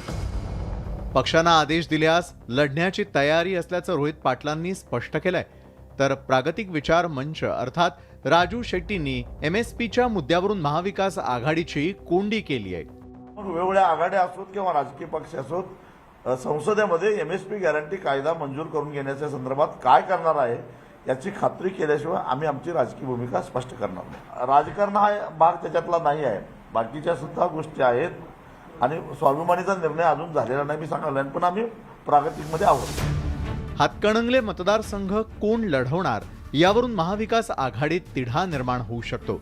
पक्षानं आदेश दिल्यास लढण्याची तयारी असल्याचं रोहित पाटलांनी स्पष्ट केलंय. तर प्रागतिक विचार मंच अर्थात राजू शेट्टींनी MSPच्या मुद्द्यावरून महाविकास आघाडीची कोंडी केली आहे. वेगवेगळ्या आघाड्या असोत किंवा राजकीय पक्ष असोत, संसदेमध्ये MSP गॅरंटी कायदा मंजूर करून घेण्याच्या संदर्भात काय करणार आहे याची खात्री केल्याशिवाय आम्ही आमची राजकीय भूमिका स्पष्ट करणार नाही. राजकारण हा भाग त्याच्यातला नाही आहे. बाकीच्या सुद्धा गोष्टी आहेत आणि स्वाभिमानीचा निर्णय अजून झालेला नाही मी सांगायला, पण आम्ही प्रागतिकमध्ये आहोत. हातकणंगले मतदारसंघ कोण लढवणार यावरून महाविकास आघाडीत तिढा निर्माण होऊ शकतो.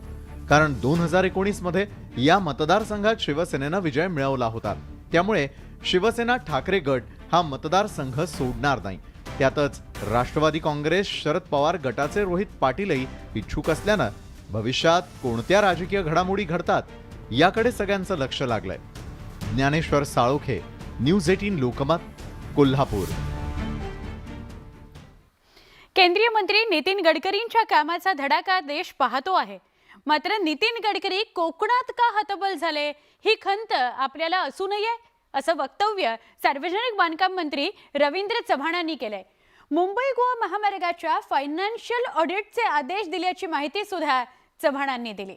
कारण 2019 मध्ये या मतदारसंघात शिवसेनेनं विजय मिळवला होता. त्यामुळे शिवसेना ठाकरे गट हा मतदारसंघ सोडणार नाही. त्यातच राष्ट्रवादी काँग्रेस शरद पवार गटाचे रोहित पाटीलही इच्छुक असल्यानं भविष्यात कोणत्या राजकीय घडामोडी घडतात याकडे सगळ्यांचं लक्ष लागलंय. ज्ञानेश्वर साळोखे, न्यूज 18 लोकमत, कोल्हापूर. केंद्रीय मंत्री नितीन गडकरींच्या कामाचा धडाका देश पाहतो आहे. मात्र नितीन गडकरी कोकणात का हतबल झाले ही खंत आपल्याला असू नये असं वक्तव्य सार्वजनिक बांधकाम मंत्री रवींद्र चव्हाणांनी केलंय. मुंबई गोवा महामार्गाच्या फायनान्शियल ऑडिटचे आदेश दिल्याची माहिती सुद्धा चव्हाणांनी दिली.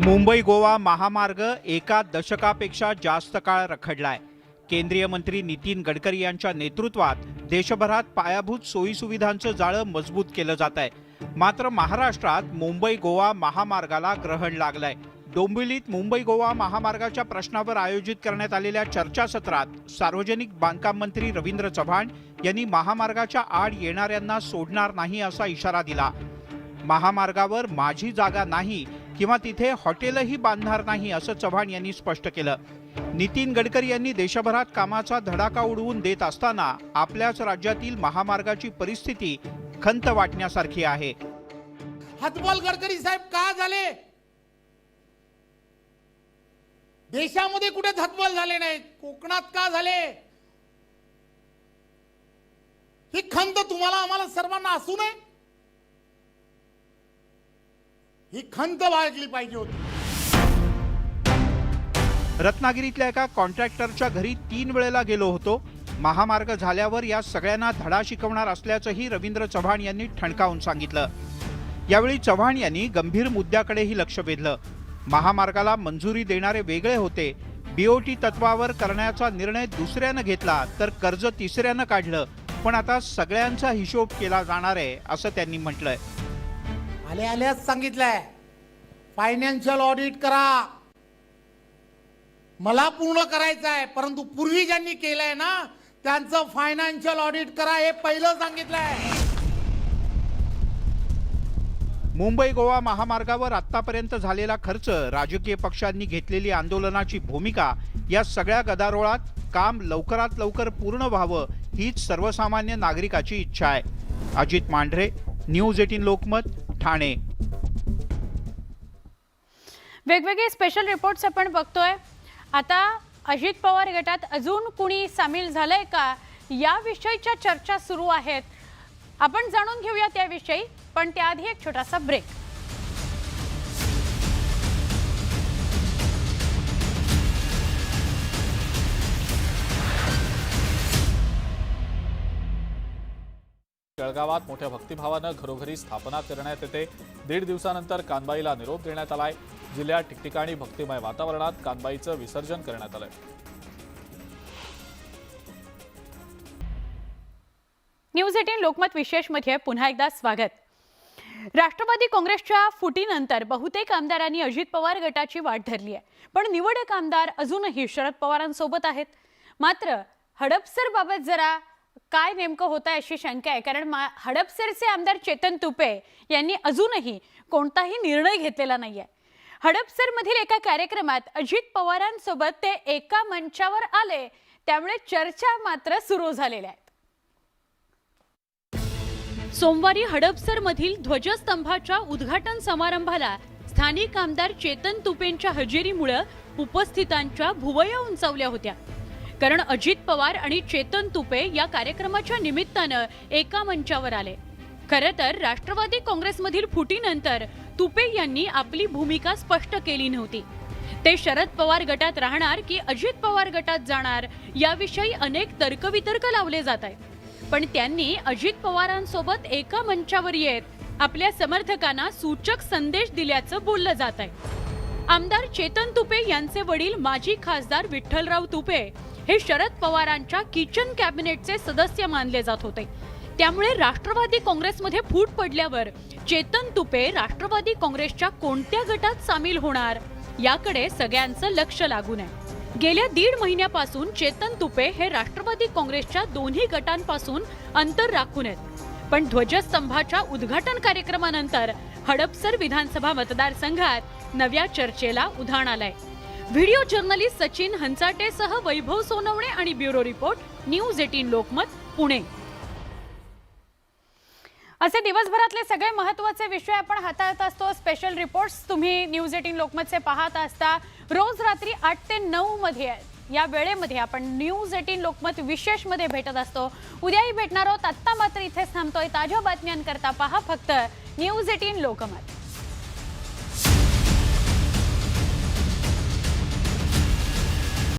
मुंबई गोवा महामार्ग एका दशकापेक्षा जास्त काळ रखडलाय. केंद्रीय मंत्री नितीन गडकरी यांच्या नेतृत्वात देशभरात पायाभूत सोयीसुविधांचं जाळं मजबूत केलं जात आहे. मात्र महाराष्ट्रात मुंबई गोवा महामार्गाला ग्रहण लागलंय. डोंबिवलीत मुंबई गोवा महामार्गाच्या प्रश्नावर आयोजित करण्यात आलेल्या चर्चासत्रात सार्वजनिक बांधकाम मंत्री रवींद्र चव्हाण यांनी महामार्गाच्या आड येणाऱ्यांना सोडणार नाही असा इशारा दिला. महामार्गावर माझी जागा नाही किंवा तिथे हॉटेलही बांधणार नाही असं चव्हाण यांनी स्पष्ट केलं. नितीन गडकरी यांनी देशभरात कामाचा धडाका उडवून देत असताना आपल्याच राज्यातील महामार्गाची परिस्थिती खंत वाटण्यासारखी आहे. हतबल गडकरी साहेब का झाले? देशामध्ये कुठे हतबल झाले नाहीत, कोकणात का झाले? ही खंत तुम्हाला आम्हाला सर्वांना असू नये, ही खंत बाळगली पाहिजे होती. रत्नागिरीतल्या एका कॉन्ट्रॅक्टरच्या घरी 3 वेळेला गेलो होतो. महामार्ग झाल्यावर या सगळ्यांना धडा शिकवणार असल्याचंही रवींद्र चव्हाण यांनी ठणकावून सांगितलं. यावेळी चव्हाण यांनी गंभीर मुद्द्याकडेही लक्ष वेधलं. महामार्गाला मंजुरी देणारे वेगळे होते, बीओटी तत्वावर करण्याचा निर्णय दुसऱ्यानं घेतला तर कर्ज तिसऱ्यानं काढलं, पण आता सगळ्यांचा हिशोब केला जाणार आहे असं त्यांनी म्हटलंय. आल्याच सांगितलंय, फायनान्शियल ऑडिट करा. मला पूर्ण करायचं आहे, परंतु पूर्वी ज्यांनी केलंय ना त्यांचं फायनान्शियल ऑडिट करा, हे पहिलं सांगितलंय. मुंबई गोवा महामार्गावर आतापर्यंत झालेला खर्च, राजकीय पक्षांनी घेतलेली आंदोलनाची भूमिका, या सगळ्या गदारोळात काम लवकरात लवकर पूर्ण व्हावं हीच सर्वसामान्य नागरिकाची इच्छा आहे. अजित मांढरे, न्यूज 18 लोकमत, ठाणे. वेगवेगळे स्पेशल रिपोर्ट्स आपण बघतोय. आता अजित पवार गटात अजून कुणी सामील झालंय का याविषयीच्या चर्चा सुरू आहेत. आपण जाणून घेऊया त्याविषयी, पण त्याआधी एक छोटासा ब्रेक. जळगावात मोठ्या भक्तिभावानं घरोघरी स्थापना करण्यात येते. 1.5 दिवसानंतर कानबाईला निरोप देण्यात आलाय. जिल्ह्यात ठिकठिकाणी भक्तिमय वातावरणात कानबाईचं विसर्जन करण्यात आलंय. न्यूज 18 लोकमत विशेषमध्ये पुन्हा एकदा स्वागत. राष्ट्रवादी काँग्रेसच्या फुटीनंतर बहुतेक आमदारांनी अजित पवार गटाची वाट धरली आहे, पण निवडक आमदार अजूनही शरद पवारांसोबत आहेत. मात्र हडपसरबाबत जरा काय नेमकं होतं अशी शंका आहे, कारण हडपसरचे आमदार चेतन तुपे यांनी अजूनही कोणताही निर्णय घेतलेला नाहीये. हडपसरमधील एका कार्यक्रमात अजित पवारांसोबत ते एका मंचावर आले, त्यामुळे चर्चा मात्र सुरू झालेल्या आहेत. सोमवारी हडपसरमधील ध्वजस्तंभाच्या उद्घाटन समारंभाला स्थानिक आमदार चेतन तुपेंच्या हजेरीमुळे उपस्थितांच्या भुवया उंचावल्या होत्या. कारण अजित पवार आणि चेतन तुपे या कार्यक्रमाच्या निमित्तानं एका मंचावर आले. खरं तर राष्ट्रवादी काँग्रेसमधील फुटीनंतर तुपे यांनी आपली भूमिका स्पष्ट केली नव्हती. ते शरद पवार गटात राहणार की अजित पवार गटात जाणार याविषयी अनेक तर्कवितर्क लावले जात आहेत. पण त्यांनी अजित पवारांसोबत एका मंचावर येत आपल्या समर्थकांना सूचक संदेश दिल्याचं बोललं जात आहे. आमदार चेतन तुपे यांचे वडील माजी खासदार विठ्ठलराव तुपे हे शरद पवारांच्या किचन कॅबिनेटचे सदस्य मानले जात होते. त्यामुळे राष्ट्रवादी काँग्रेसमध्ये फूट पडल्यावर चेतन तुपे राष्ट्रवादी काँग्रेसच्या कोणत्या गटात सामील होणार याकडे सगळ्यांचं लक्ष लागून आहे. गेल्या 1.5 महिन्यापासून चेतन तुपे हे राष्ट्रवादी काँग्रेसच्या दोन्ही गटांपासून अंतर राखून आहेत. पण ध्वजस्तंभाच्या उद्घाटन कार्यक्रमानंतर हडपसर विधानसभा मतदारसंघात नव्या चर्चेला उधाण आलंय. व्हिडिओ जर्नलिस्ट सचिन हंचाटेसह वैभव सोनवणे आणि bureau report, news 18 Lokmat, Pune. असे दिवसभरातले सगळे महत्त्वाचे विषय आपण हाताळत असतो. स्पेशल रिपोर्ट्स तुम्ही न्यूज 18 लोकमतचे पाहत असता. रोज रात्री 8 ते 9 मध्ये या वेळेमध्ये आपण न्यूज 18 लोकमत विशेषमध्ये भेटत असतो. उद्याही भेटणार आहोत. आत्ता मात्र इथेच थांबतोय. ताज्या बातम्यांकरता पहा फक्त न्यूज 18 लोकमत.